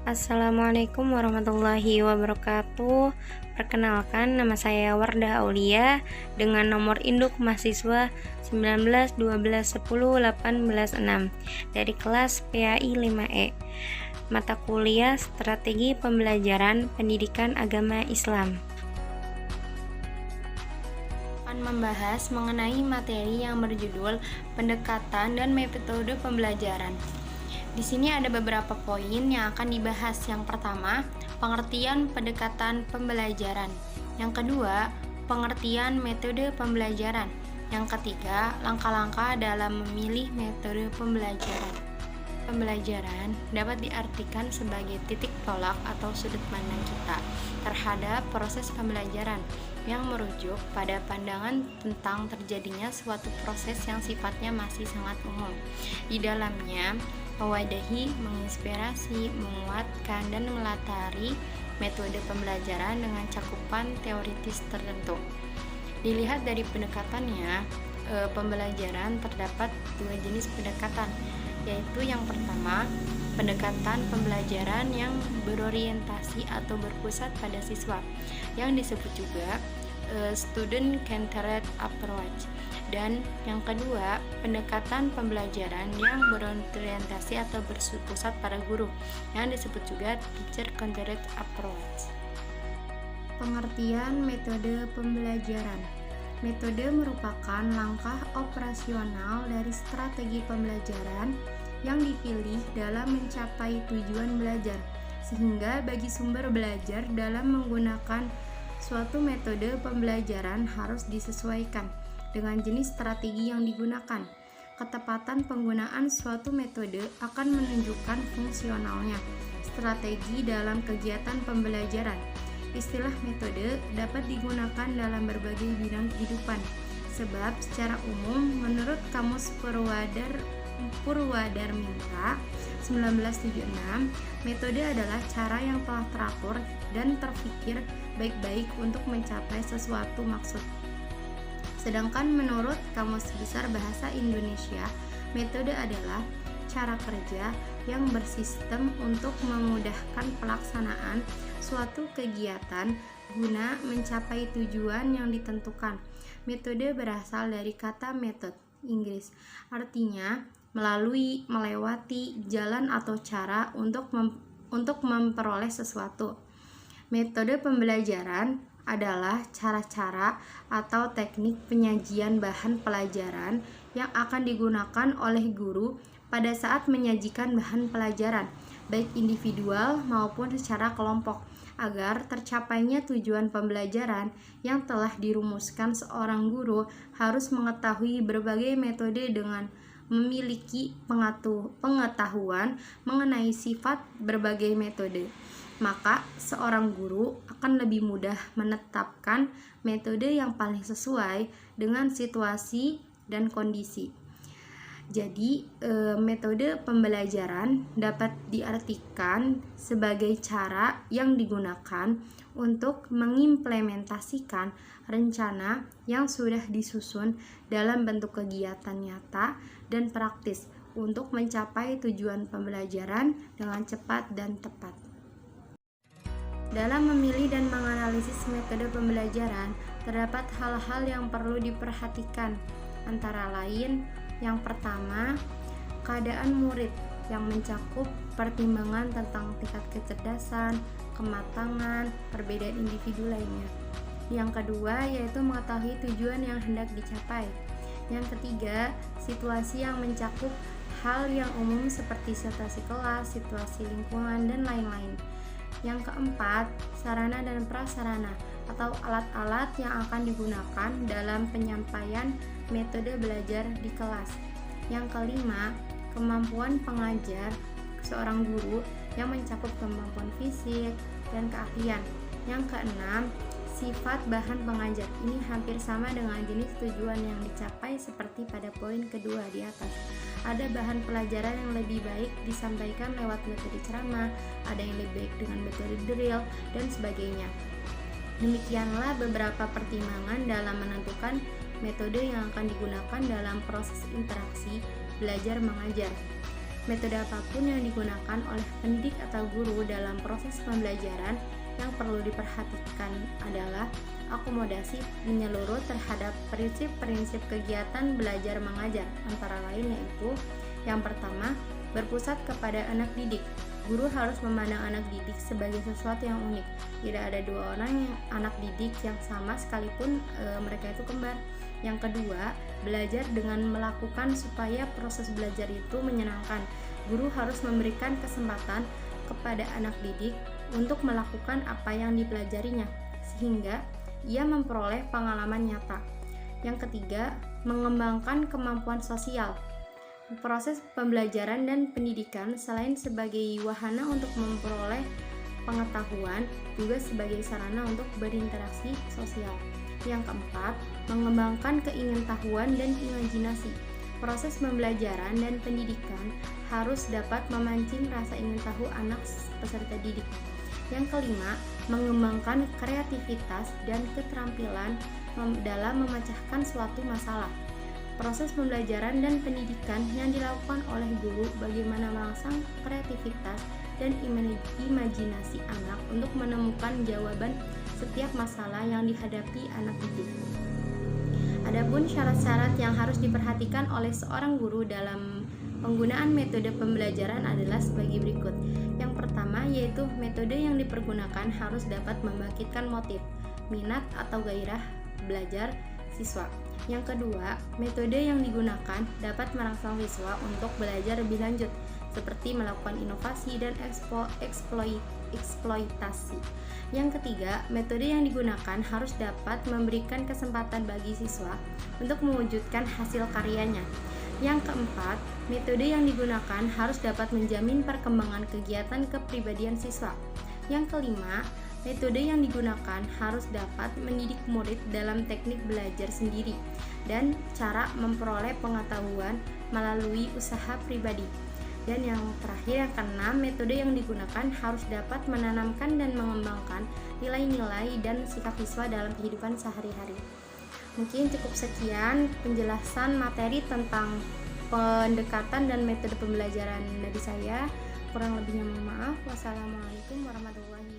Assalamualaikum warahmatullahi wabarakatuh. Perkenalkan, nama saya Wardah Aulia dengan nomor induk mahasiswa 19 12 10 18 6 dari kelas PAI 5E. Mata kuliah Strategi Pembelajaran Pendidikan Agama Islam. Akan membahas mengenai materi yang berjudul pendekatan dan metode pembelajaran. Di sini ada beberapa poin yang akan dibahas. Yang pertama, pengertian pendekatan pembelajaran. Yang kedua, pengertian metode pembelajaran. Yang ketiga, langkah-langkah dalam memilih metode pembelajaran. Pembelajaran dapat diartikan sebagai titik tolak atau sudut pandang kita terhadap proses pembelajaran yang merujuk pada pandangan tentang terjadinya suatu proses yang sifatnya masih sangat umum. Di dalamnya mewadahi, menginspirasi, menguatkan, dan melatari metode pembelajaran dengan cakupan teoritis tertentu. Dilihat dari pendekatannya, pembelajaran terdapat dua jenis pendekatan, yaitu yang pertama, pendekatan pembelajaran yang berorientasi atau berpusat pada siswa, yang disebut juga student-centered approach. Dan yang kedua, pendekatan pembelajaran yang berorientasi atau berpusat pada guru, yang disebut juga teacher-centered approach. Pengertian metode pembelajaran. Metode merupakan langkah operasional dari strategi pembelajaran yang dipilih dalam mencapai tujuan belajar, sehingga bagi sumber belajar dalam menggunakan suatu metode pembelajaran harus disesuaikan dengan jenis strategi yang digunakan. Ketepatan penggunaan suatu metode akan menunjukkan fungsionalnya strategi dalam kegiatan pembelajaran. Istilah metode dapat digunakan dalam berbagai bidang kehidupan, sebab secara umum menurut Kamus Purwadarminta 1976, metode adalah cara yang telah teratur dan terpikir baik-baik untuk mencapai sesuatu maksud. Sedangkan menurut Kamus Besar Bahasa Indonesia, metode adalah cara kerja yang bersistem untuk memudahkan pelaksanaan suatu kegiatan guna mencapai tujuan yang ditentukan. Metode berasal dari kata method, Inggris, artinya melalui, melewati, jalan atau cara untuk memperoleh sesuatu. Metode pembelajaran adalah cara-cara atau teknik penyajian bahan pelajaran yang akan digunakan oleh guru pada saat menyajikan bahan pelajaran, baik individual maupun secara kelompok, agar tercapainya tujuan pembelajaran yang telah dirumuskan. Seorang guru harus mengetahui berbagai metode dengan memiliki pengetahuan mengenai sifat berbagai metode. Maka seorang guru akan lebih mudah menetapkan metode yang paling sesuai dengan situasi dan kondisi. Jadi, metode pembelajaran dapat diartikan sebagai cara yang digunakan untuk mengimplementasikan rencana yang sudah disusun dalam bentuk kegiatan nyata dan praktis untuk mencapai tujuan pembelajaran dengan cepat dan tepat. Dalam memilih dan menganalisis metode pembelajaran, terdapat hal-hal yang perlu diperhatikan, antara lain: yang pertama, keadaan murid yang mencakup pertimbangan tentang tingkat kecerdasan, kematangan, perbedaan individu lainnya. Yang kedua, yaitu mengetahui tujuan yang hendak dicapai. Yang ketiga, situasi yang mencakup hal yang umum seperti situasi kelas, situasi lingkungan, dan lain-lain. Yang keempat, sarana dan prasarana atau alat-alat yang akan digunakan dalam penyampaian metode belajar di kelas. Yang kelima, kemampuan pengajar seorang guru yang mencakup kemampuan fisik dan keahlian. Yang keenam, sifat bahan pengajar. Ini hampir sama dengan jenis tujuan yang dicapai seperti pada poin kedua di atas. Ada bahan pelajaran yang lebih baik disampaikan lewat metode ceramah, ada yang lebih baik dengan metode drill, dan sebagainya. Demikianlah beberapa pertimbangan dalam menentukan metode yang akan digunakan dalam proses interaksi belajar mengajar. Metode apapun yang digunakan oleh pendidik atau guru dalam proses pembelajaran, yang perlu diperhatikan adalah akomodasi menyeluruh terhadap prinsip-prinsip kegiatan belajar mengajar, antara lain yaitu yang pertama, berpusat kepada anak didik. Guru harus memandang anak didik sebagai sesuatu yang unik. Tidak ada dua orang anak didik yang sama sekalipun mereka itu kembar. Yang kedua, belajar dengan melakukan supaya proses belajar itu menyenangkan. Guru harus memberikan kesempatan kepada anak didik untuk melakukan apa yang dipelajarinya, sehingga ia memperoleh pengalaman nyata. Yang ketiga, mengembangkan kemampuan sosial. Proses pembelajaran dan pendidikan selain sebagai wahana untuk memperoleh pengetahuan, juga sebagai sarana untuk berinteraksi sosial. Yang keempat, mengembangkan keingintahuan dan imajinasi. Proses pembelajaran dan pendidikan harus dapat memancing rasa ingin tahu anak peserta didik. Yang kelima, mengembangkan kreativitas dan keterampilan dalam memecahkan suatu masalah. Proses pembelajaran dan pendidikan yang dilakukan oleh guru bagaimana merangsang kreativitas dan imajinasi anak untuk menemukan jawaban setiap masalah yang dihadapi anak didik. Adapun syarat-syarat yang harus diperhatikan oleh seorang guru dalam penggunaan metode pembelajaran adalah sebagai berikut. Yang pertama yaitu metode yang dipergunakan harus dapat membangkitkan motif, minat atau gairah belajar siswa. Yang kedua, metode yang digunakan dapat merangsang siswa untuk belajar lebih lanjut, seperti melakukan inovasi dan eksploitasi. Yang ketiga, metode yang digunakan harus dapat memberikan kesempatan bagi siswa untuk mewujudkan hasil karyanya. Yang keempat, metode yang digunakan harus dapat menjamin perkembangan kegiatan kepribadian siswa. Yang kelima, metode yang digunakan harus dapat mendidik murid dalam teknik belajar sendiri dan cara memperoleh pengetahuan melalui usaha pribadi. Dan yang terakhir, yang keenam, metode yang digunakan harus dapat menanamkan dan mengembangkan nilai-nilai dan sikap siswa dalam kehidupan sehari-hari. Mungkin cukup sekian penjelasan materi tentang pendekatan dan metode pembelajaran dari saya. Kurang lebihnya mohon maaf. Wassalamualaikum warahmatullahi wabarakatuh.